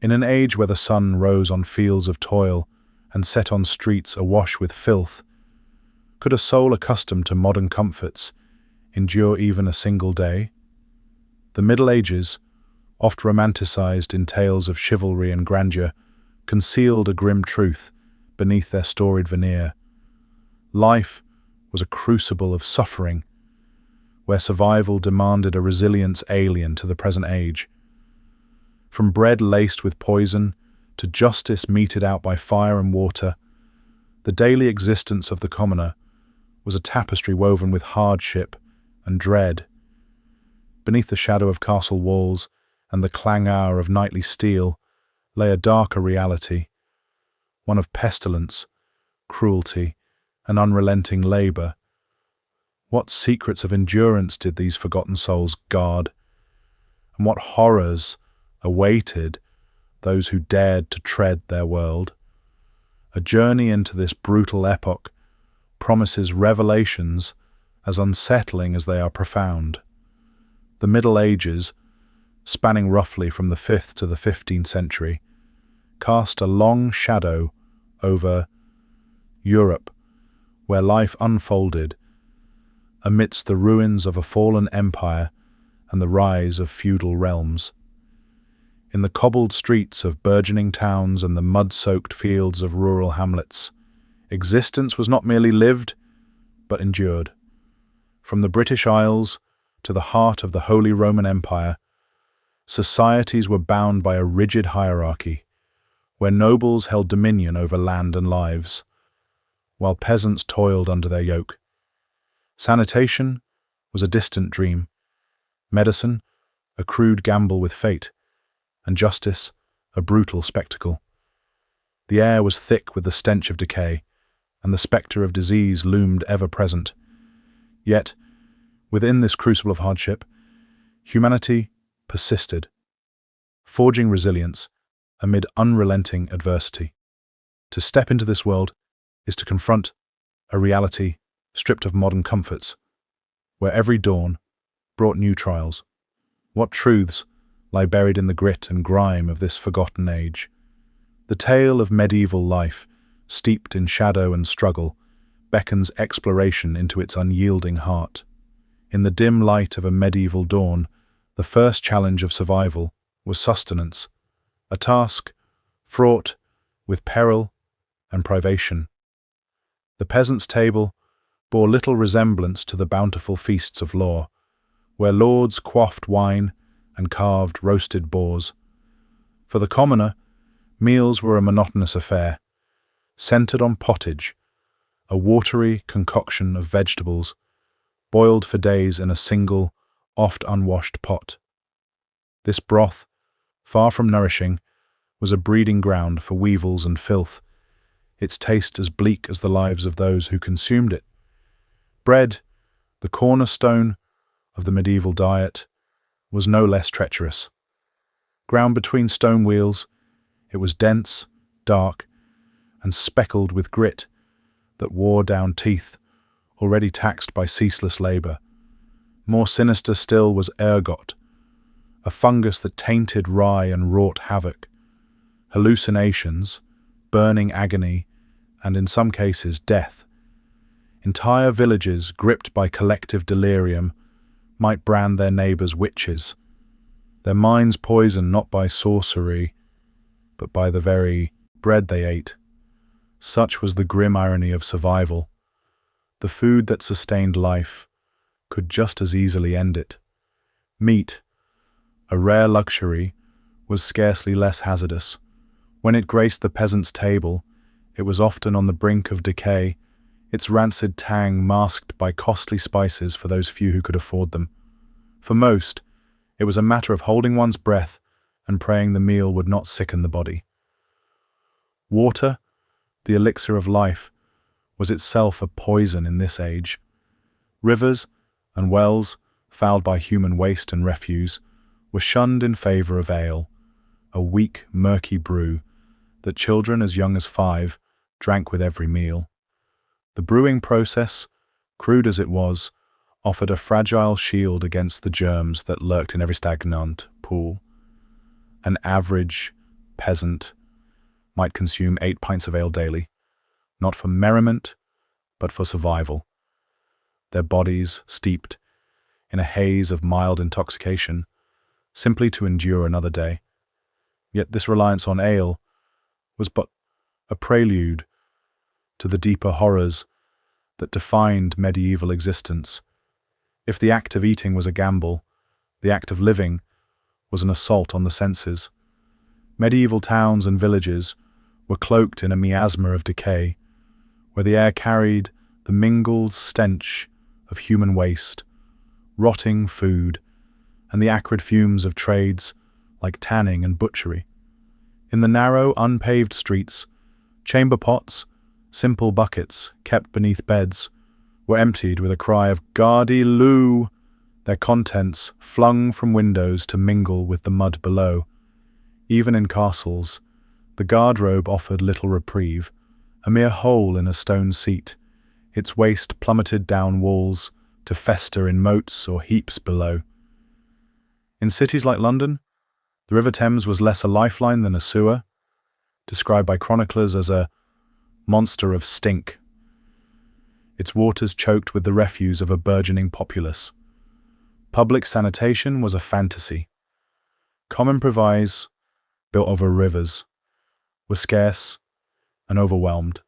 In an age where the sun rose on fields of toil and set on streets awash with filth, could a soul accustomed to modern comforts endure even a single day? The Middle Ages, oft romanticized in tales of chivalry and grandeur, concealed a grim truth beneath their storied veneer. Life was a crucible of suffering, where survival demanded a resilience alien to the present age. From bread laced with poison to justice meted out by fire and water, the daily existence of the commoner was a tapestry woven with hardship and dread. Beneath the shadow of castle walls and the clangor of knightly steel lay a darker reality, one of pestilence, cruelty, and unrelenting labor. What secrets of endurance did these forgotten souls guard? And what horrors awaited those who dared to tread their world? A journey into this brutal epoch promises revelations as unsettling as they are profound. The Middle Ages, spanning roughly from the 5th to the 15th century, cast a long shadow over Europe, where life unfolded amidst the ruins of a fallen empire and the rise of feudal realms. In the cobbled streets of burgeoning towns and the mud-soaked fields of rural hamlets, existence was not merely lived, but endured. From the British Isles to the heart of the Holy Roman Empire, societies were bound by a rigid hierarchy, where nobles held dominion over land and lives, while peasants toiled under their yoke. Sanitation was a distant dream, medicine a crude gamble with fate, and justice a brutal spectacle. The air was thick with the stench of decay, and the spectre of disease loomed ever-present. Yet, within this crucible of hardship, humanity persisted, forging resilience amid unrelenting adversity. To step into this world is to confront a reality stripped of modern comforts, where every dawn brought new trials. What truths lie buried in the grit and grime of this forgotten age? The tale of medieval life, steeped in shadow and struggle, beckons exploration into its unyielding heart. In the dim light of a medieval dawn, the first challenge of survival was sustenance, a task fraught with peril and privation. The peasant's table bore little resemblance to the bountiful feasts of law, where lords quaffed wine and carved roasted boars. For the commoner, meals were a monotonous affair, centered on pottage, a watery concoction of vegetables, boiled for days in a single, oft unwashed pot. This broth, far from nourishing, was a breeding ground for weevils and filth, its taste as bleak as the lives of those who consumed it. Bread, the cornerstone of the medieval diet, was no less treacherous. Ground between stone wheels, it was dense, dark, and speckled with grit that wore down teeth already taxed by ceaseless labor. More sinister still was ergot, a fungus that tainted rye and wrought havoc. Hallucinations, burning agony, and in some cases death. Entire villages, gripped by collective delirium, might brand their neighbors witches, their minds poisoned not by sorcery, but by the very bread they ate. Such was the grim irony of survival. The food that sustained life could just as easily end it. Meat, a rare luxury, was scarcely less hazardous. When it graced the peasant's table, it was often on the brink of decay, its rancid tang masked by costly spices for those few who could afford them. For most, it was a matter of holding one's breath and praying the meal would not sicken the body. Water, the elixir of life, was itself a poison in this age. Rivers and wells, fouled by human waste and refuse, were shunned in favor of ale, a weak, murky brew that children as young as 5 drank with every meal. The brewing process, crude as it was, offered a fragile shield against the germs that lurked in every stagnant pool. An average, peasant might consume 8 pints of ale daily, not for merriment, but for survival, their bodies steeped in a haze of mild intoxication, simply to endure another day. Yet this reliance on ale was but a prelude to the deeper horrors that defined medieval existence. If the act of eating was a gamble, the act of living was an assault on the senses. Medieval towns and villages were cloaked in a miasma of decay, where the air carried the mingled stench of human waste, rotting food, and the acrid fumes of trades like tanning and butchery. In the narrow, unpaved streets, chamber pots, simple buckets kept beneath beds, were emptied with a cry of "Gardy Lou!" their contents flung from windows to mingle with the mud below. Even in castles, the guard-robe offered little reprieve, a mere hole in a stone seat, its waste plummeted down walls to fester in moats or heaps below. In cities like London, the River Thames was less a lifeline than a sewer, described by chroniclers as a monster of stink, its waters choked with the refuse of a burgeoning populace. Public sanitation was a fantasy. Common provies, built over rivers, were scarce and overwhelmed,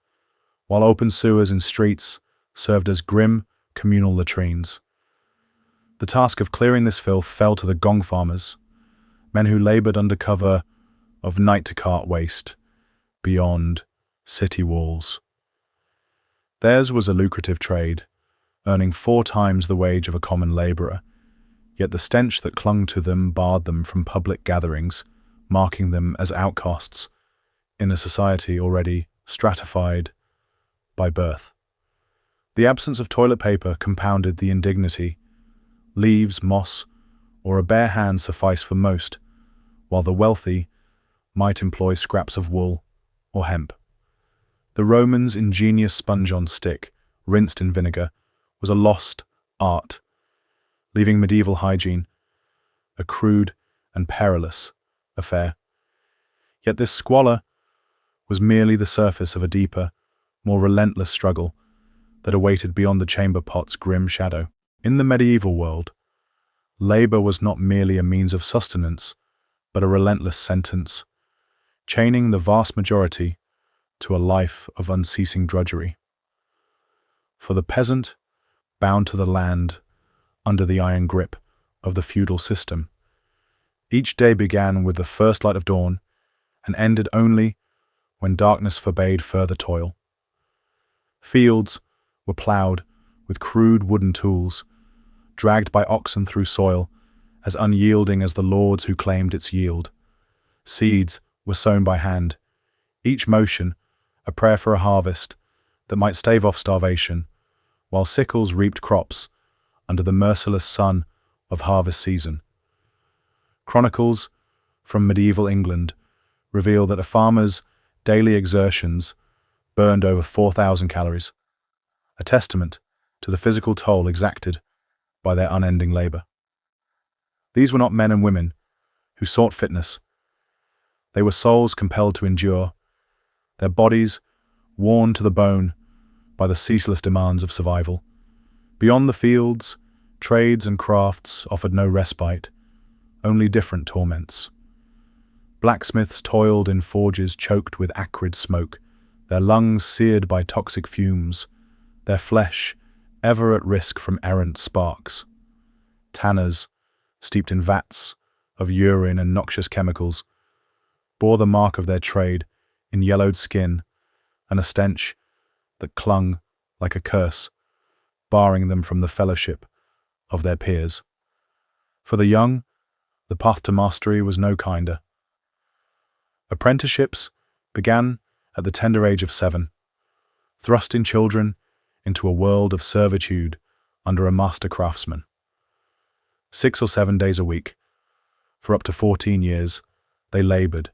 while open sewers in streets served as grim communal latrines. The task of clearing this filth fell to the gong farmers, men who labored under cover of night-to-cart waste beyond city walls. Theirs was a lucrative trade, earning 4 times the wage of a common laborer, yet the stench that clung to them barred them from public gatherings, marking them as outcasts in a society already stratified by birth. The absence of toilet paper compounded the indignity. Leaves, moss, or a bare hand sufficed for most, while the wealthy might employ scraps of wool or hemp. The Romans' ingenious sponge on stick, rinsed in vinegar, was a lost art, leaving medieval hygiene a crude and perilous affair. Yet this squalor was merely the surface of a deeper, more relentless struggle that awaited beyond the chamber pot's grim shadow. In the medieval world, labor was not merely a means of sustenance, but a relentless sentence, chaining the vast majority to a life of unceasing drudgery. For the peasant, bound to the land under the iron grip of the feudal system, each day began with the first light of dawn and ended only when darkness forbade further toil. Fields were ploughed with crude wooden tools, dragged by oxen through soil as unyielding as the lords who claimed its yield. Seeds were sown by hand, each motion a prayer for a harvest that might stave off starvation, while sickles reaped crops under the merciless sun of harvest season. Chronicles from medieval England reveal that a farmer's daily exertions burned over 4,000 calories, a testament to the physical toll exacted by their unending labor. These were not men and women who sought fitness. They were souls compelled to endure, their bodies worn to the bone by the ceaseless demands of survival. Beyond the fields, trades and crafts offered no respite, only different torments. Blacksmiths toiled in forges choked with acrid smoke, their lungs seared by toxic fumes, their flesh ever at risk from errant sparks. Tanners, steeped in vats of urine and noxious chemicals, bore the mark of their trade in yellowed skin and a stench that clung like a curse, barring them from the fellowship of their peers. For the young, the path to mastery was no kinder. Apprenticeships began at the tender age of 7, thrusting children into a world of servitude under a master craftsman. 6 or 7 days a week, for up to 14 years, they labored,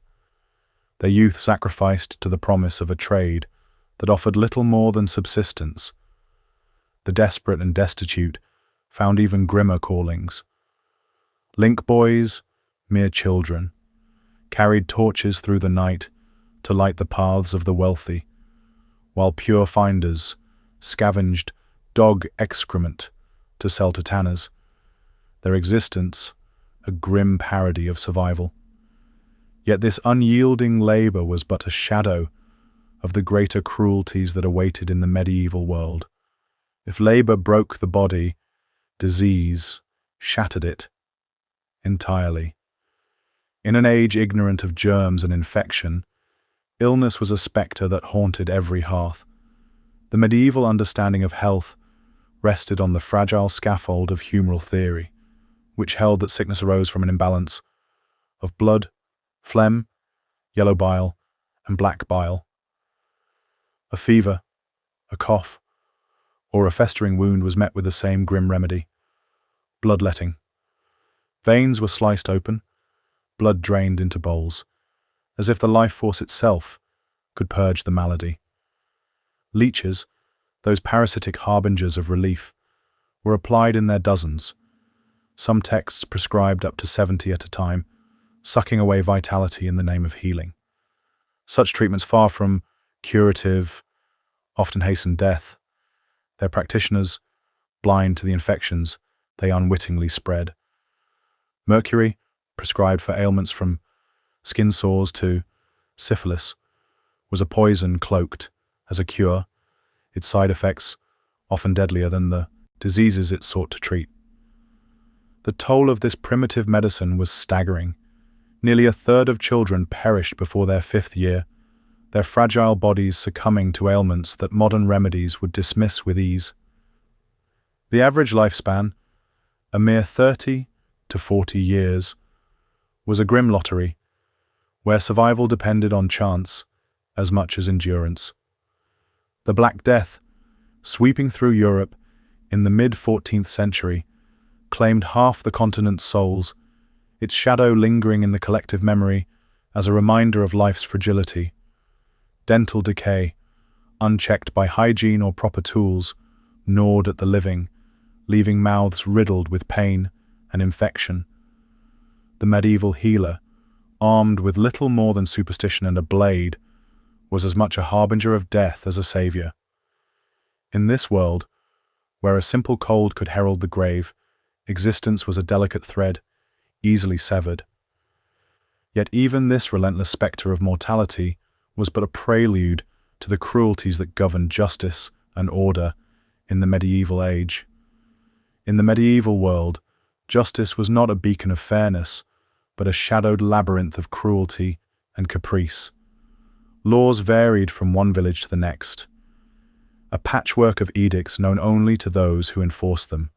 their youth sacrificed to the promise of a trade that offered little more than subsistence. The desperate and destitute found even grimmer callings. Link boys, mere children, carried torches through the night to light the paths of the wealthy, while pure finders scavenged dog excrement to sell to tanners, their existence a grim parody of survival. Yet this unyielding labor was but a shadow of the greater cruelties that awaited in the medieval world. If labor broke the body, disease shattered it entirely. In an age ignorant of germs and infection, illness was a spectre that haunted every hearth. The medieval understanding of health rested on the fragile scaffold of humoral theory, which held that sickness arose from an imbalance of blood, phlegm, yellow bile, and black bile. A fever, a cough, or a festering wound was met with the same grim remedy: bloodletting. Veins were sliced open, blood drained into bowls, as if the life force itself could purge the malady. Leeches, those parasitic harbingers of relief, were applied in their dozens. Some texts prescribed up to 70 at a time, sucking away vitality in the name of healing. Such treatments, far from curative, often hastened death. Their practitioners, blind to the infections they unwittingly spread. Mercury, prescribed for ailments from skin sores to syphilis, was a poison cloaked as a cure, its side effects often deadlier than the diseases it sought to treat. The toll of this primitive medicine was staggering. Nearly a third of children perished before their 5th year, their fragile bodies succumbing to ailments that modern remedies would dismiss with ease. The average lifespan, a mere 30 to 40 years, was a grim lottery, where survival depended on chance as much as endurance. The Black Death, sweeping through Europe in the mid-14th century, claimed half the continent's souls, its shadow lingering in the collective memory as a reminder of life's fragility. Dental decay, unchecked by hygiene or proper tools, gnawed at the living, leaving mouths riddled with pain and infection. The medieval healer, armed with little more than superstition and a blade, was as much a harbinger of death as a savior. In this world, where a simple cold could herald the grave, existence was a delicate thread, easily severed. Yet even this relentless spectre of mortality was but a prelude to the cruelties that governed justice and order in the medieval age. In the medieval world, justice was not a beacon of fairness, but a shadowed labyrinth of cruelty and caprice. Laws varied from one village to the next, a patchwork of edicts known only to those who enforced them,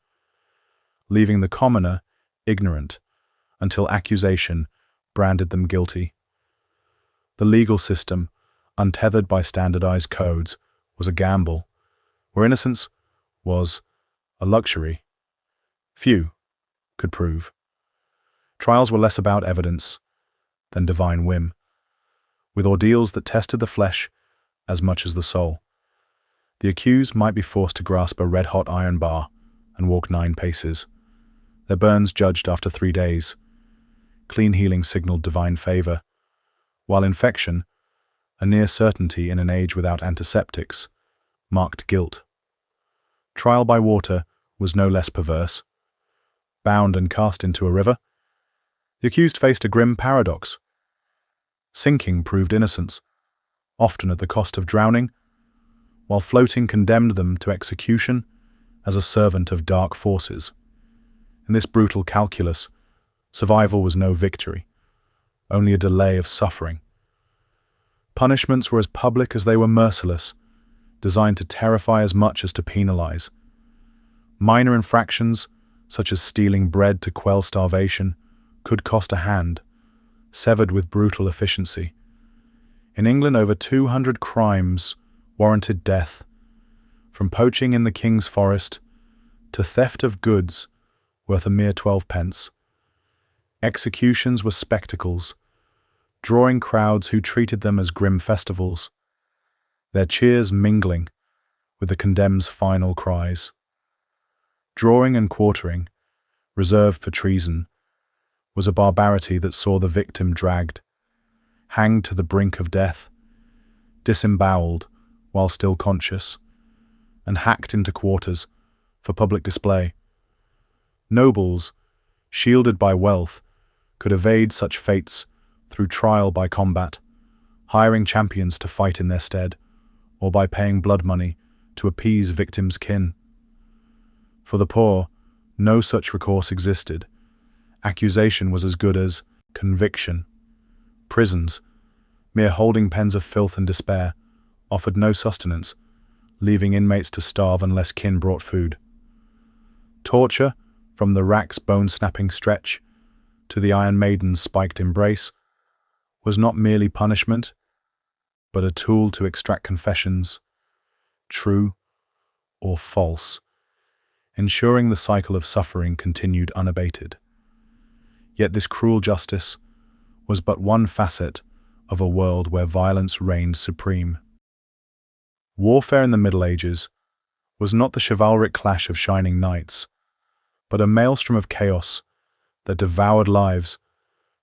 leaving the commoner ignorant until accusation branded them guilty. The legal system, untethered by standardized codes, was a gamble, where innocence was a luxury few could prove. Trials were less about evidence than divine whim, with ordeals that tested the flesh as much as the soul. The accused might be forced to grasp a red-hot iron bar and walk 9 paces, their burns judged after 3 days. Clean healing signaled divine favor, while infection, a near certainty in an age without antiseptics, marked guilt. Trial by water was no less perverse. Bound and cast into a river, the accused faced a grim paradox. Sinking proved innocence, often at the cost of drowning, while floating condemned them to execution as a servant of dark forces. In this brutal calculus, survival was no victory, only a delay of suffering. Punishments were as public as they were merciless, designed to terrify as much as to penalize. Minor infractions, such as stealing bread to quell starvation, could cost a hand, severed with brutal efficiency. In England, over 200 crimes warranted death, from poaching in the King's Forest to theft of goods worth a mere 12 pence. Executions were spectacles, drawing crowds who treated them as grim festivals, their cheers mingling with the condemned's final cries. Drawing and quartering, reserved for treason, was a barbarity that saw the victim dragged hanged to the brink of death, disemboweled while still conscious, and hacked into quarters for public display. Nobles, shielded by wealth, could evade such fates through trial by combat, hiring champions to fight in their stead, or by paying blood money to appease victims' kin. For the poor, no such recourse existed. Accusation was as good as conviction. Prisons, mere holding pens of filth and despair, offered no sustenance, leaving inmates to starve unless kin brought food. Torture, from the rack's bone-snapping stretch to the Iron Maiden's spiked embrace, was not merely punishment, but a tool to extract confessions, true or false, ensuring the cycle of suffering continued unabated. Yet this cruel justice was but one facet of a world where violence reigned supreme. Warfare in the Middle Ages was not the chivalric clash of shining knights, but a maelstrom of chaos that devoured lives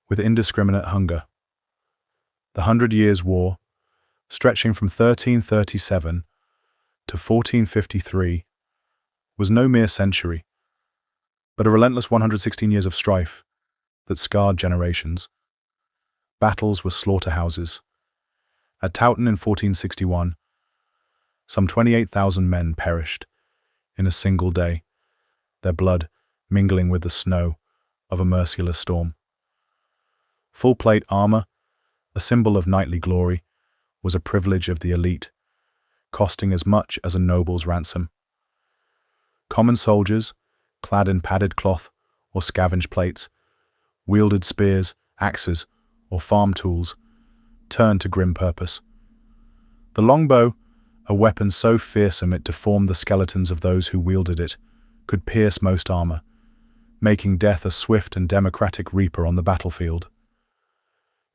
with indiscriminate hunger. The 100 Years' War, stretching from 1337 to 1453, was no mere century, but a relentless 116 years of strife that scarred generations. Battles were slaughterhouses. At Towton in 1461, some 28,000 men perished in a single day, their blood mingling with the snow of a merciless storm. Full-plate armor, a symbol of knightly glory, was a privilege of the elite, costing as much as a noble's ransom. Common soldiers, clad in padded cloth or scavenged plates, wielded spears, axes, or farm tools, turned to grim purpose. The longbow, a weapon so fearsome it deformed the skeletons of those who wielded it, could pierce most armor, making death a swift and democratic reaper on the battlefield.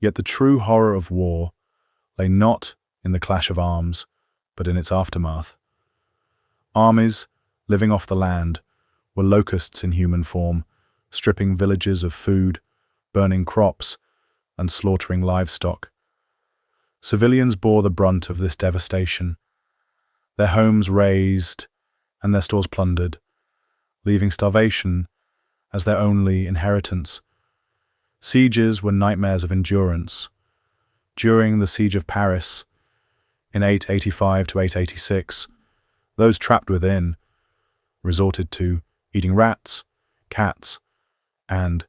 Yet the true horror of war lay not in the clash of arms, but in its aftermath. Armies, living off the land, were locusts in human form, stripping villages of food, burning crops, and slaughtering livestock. Civilians bore the brunt of this devastation, their homes razed and their stores plundered, leaving starvation as their only inheritance. Sieges were nightmares of endurance. During the Siege of Paris, in 885 to 886, those trapped within resorted to eating rats, cats, and,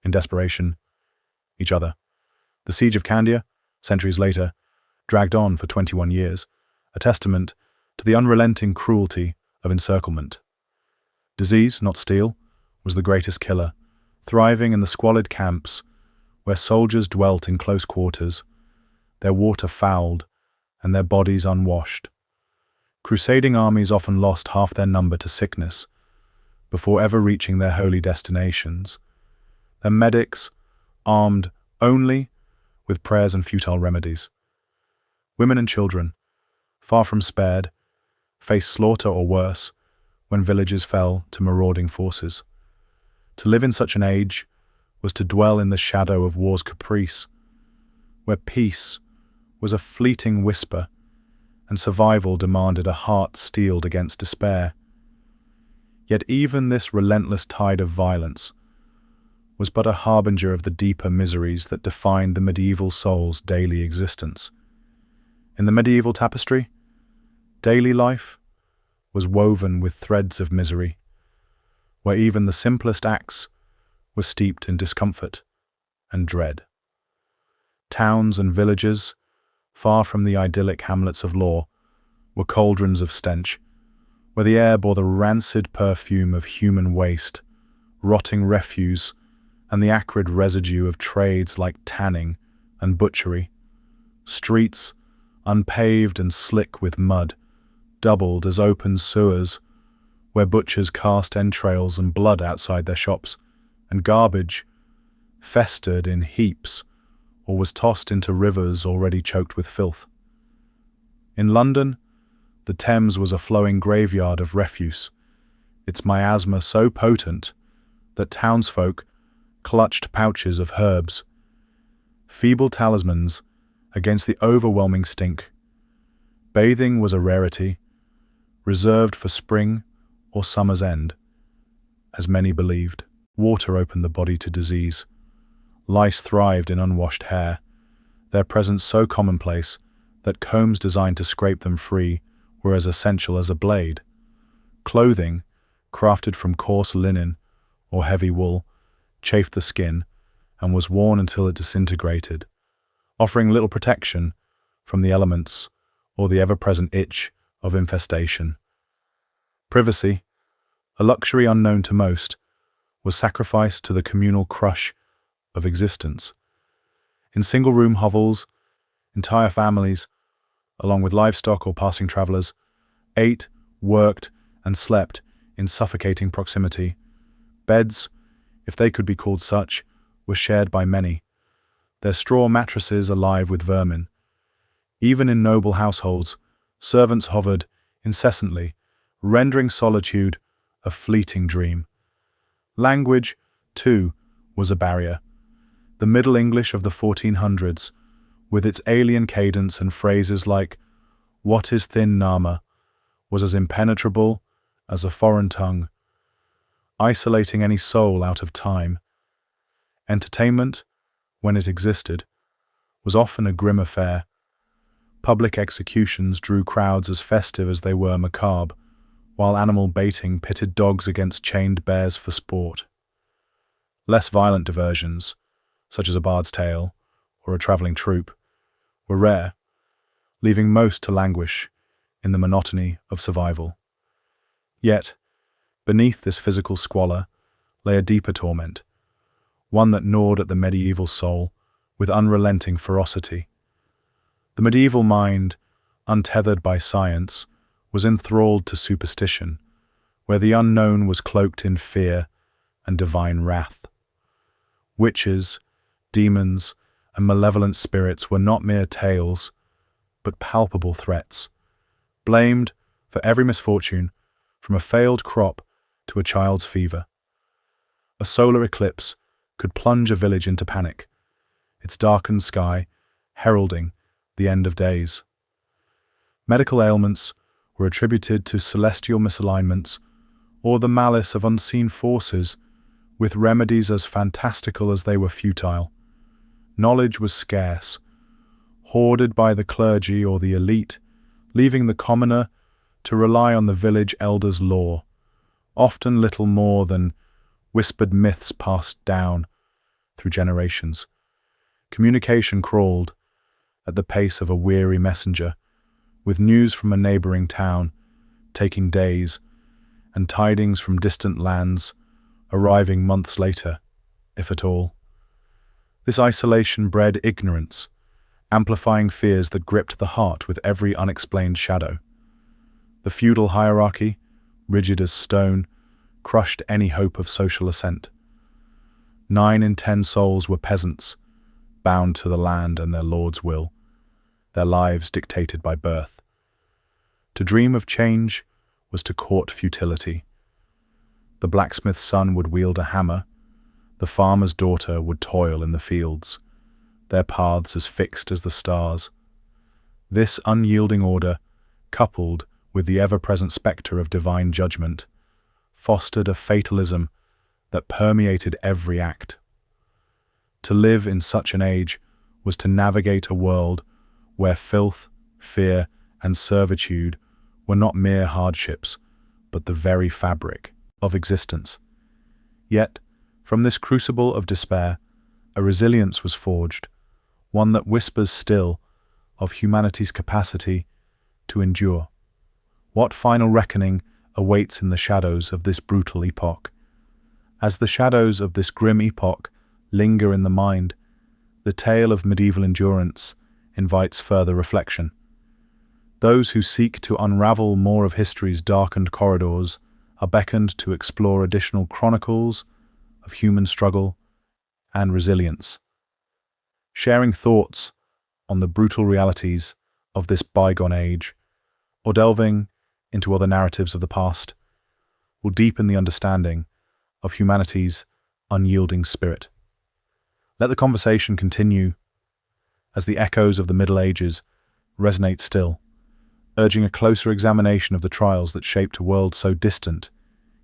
in desperation, each other. The Siege of Candia, centuries later, dragged on for 21 years, a testament to the unrelenting cruelty of encirclement. Disease, not steel, was the greatest killer, thriving in the squalid camps where soldiers dwelt in close quarters, their water fouled and their bodies unwashed. Crusading armies often lost half their number to sickness before ever reaching their holy destinations. Their medics, armed only with prayers and futile remedies. Women and children, far from spared, faced slaughter or worse when villages fell to marauding forces. To live in such an age was to dwell in the shadow of war's caprice, where peace was a fleeting whisper and survival demanded a heart steeled against despair. Yet even this relentless tide of violence was but a harbinger of the deeper miseries that defined the medieval soul's daily existence. In the medieval tapestry, daily life was woven with threads of misery, where even the simplest acts were steeped in discomfort and dread. Towns and villages, far from the idyllic hamlets of lore, were cauldrons of stench, where the air bore the rancid perfume of human waste, rotting refuse, and the acrid residue of trades like tanning and butchery. Streets, unpaved and slick with mud, doubled as open sewers, where butchers cast entrails and blood outside their shops, and garbage festered in heaps or was tossed into rivers already choked with filth. In London, the Thames was a flowing graveyard of refuse, its miasma so potent that townsfolk clutched pouches of herbs, feeble talismans against the overwhelming stink. Bathing was a rarity, reserved for spring or summer's end, as many believed. Water opened the body to disease. Lice thrived in unwashed hair, their presence so commonplace that combs designed to scrape them free were as essential as a blade. Clothing, crafted from coarse linen or heavy wool, chafed the skin and was worn until it disintegrated, offering little protection from the elements or the ever-present itch of infestation. Privacy, a luxury unknown to most, was sacrificed to the communal crush of existence. In single-room hovels, entire families, along with livestock or passing travelers, ate, worked, and slept in suffocating proximity. Beds, if they could be called such, were shared by many, their straw mattresses alive with vermin. Even in noble households, servants hovered incessantly, rendering solitude a fleeting dream. Language, too, was a barrier. The Middle English of the 1400s, with its alien cadence and phrases like, "What is thin Nama?" was as impenetrable as a foreign tongue, isolating any soul out of time. Entertainment, when it existed, was often a grim affair. Public executions drew crowds as festive as they were macabre, while animal baiting pitted dogs against chained bears for sport. Less violent diversions, such as a bard's tale or a travelling troupe, were rare, leaving most to languish in the monotony of survival. Yet, beneath this physical squalor lay a deeper torment, one that gnawed at the medieval soul with unrelenting ferocity. The medieval mind, untethered by science, was enthralled to superstition, where the unknown was cloaked in fear and divine wrath. Witches, demons, and malevolent spirits were not mere tales, but palpable threats, blamed for every misfortune, from a failed crop to a child's fever. A solar eclipse could plunge a village into panic, its darkened sky heralding the end of days. Medical ailments were attributed to celestial misalignments or the malice of unseen forces, with remedies as fantastical as they were futile. Knowledge was scarce, hoarded by the clergy or the elite, leaving the commoner to rely on the village elder's lore, often little more than whispered myths passed down through generations. Communication crawled at the pace of a weary messenger, with news from a neighboring town taking days, and tidings from distant lands arriving months later, if at all. This isolation bred ignorance, amplifying fears that gripped the heart with every unexplained shadow. The feudal hierarchy, rigid as stone, crushed any hope of social ascent. 9 in 10 souls were peasants, bound to the land and their lord's will, their lives dictated by birth. To dream of change was to court futility. The blacksmith's son would wield a hammer, the farmer's daughter would toil in the fields, their paths as fixed as the stars. This unyielding order, coupled with the ever-present spectre of divine judgment, fostered a fatalism that permeated every act. To live in such an age was to navigate a world where filth, fear, and servitude were not mere hardships, but the very fabric of existence. Yet, from this crucible of despair, a resilience was forged, one that whispers still of humanity's capacity to endure. What final reckoning awaits in the shadows of this brutal epoch? As the shadows of this grim epoch linger in the mind, the tale of medieval endurance invites further reflection. Those who seek to unravel more of history's darkened corridors are beckoned to explore additional chronicles of human struggle and resilience. Sharing thoughts on the brutal realities of this bygone age, or delving into other narratives of the past, will deepen the understanding of humanity's unyielding spirit. Let the conversation continue as the echoes of the Middle Ages resonate still, urging a closer examination of the trials that shaped a world so distant,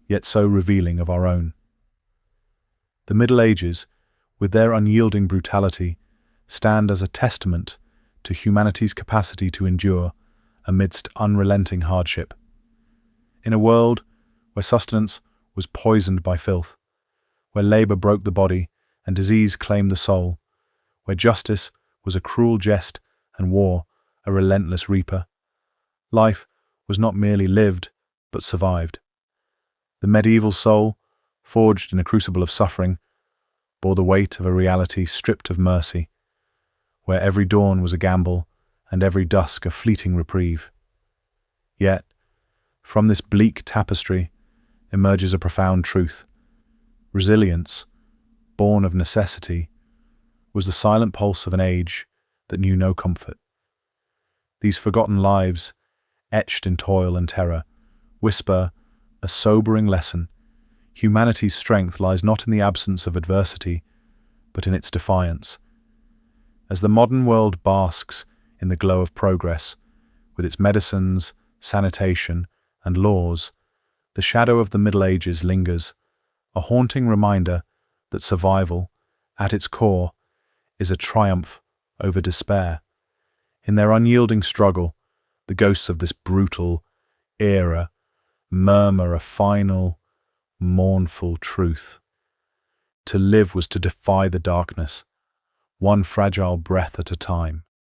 yet so revealing of our own. The Middle Ages, with their unyielding brutality, stand as a testament to humanity's capacity to endure amidst unrelenting hardship. In a world where sustenance was poisoned by filth, where labor broke the body and disease claimed the soul, where justice was a cruel jest and war a relentless reaper, life was not merely lived, but survived. The medieval soul, forged in a crucible of suffering, bore the weight of a reality stripped of mercy, where every dawn was a gamble and every dusk a fleeting reprieve. Yet, from this bleak tapestry emerges a profound truth. Resilience, born of necessity, was the silent pulse of an age that knew no comfort. These forgotten lives, etched in toil and terror, whisper a sobering lesson. Humanity's strength lies not in the absence of adversity, but in its defiance. As the modern world basks in the glow of progress, with its medicines, sanitation, and laws, the shadow of the Middle Ages lingers, a haunting reminder that survival, at its core, is a triumph over despair. In their unyielding struggle, the ghosts of this brutal era murmur a final, mournful truth. To live was to defy the darkness, one fragile breath at a time.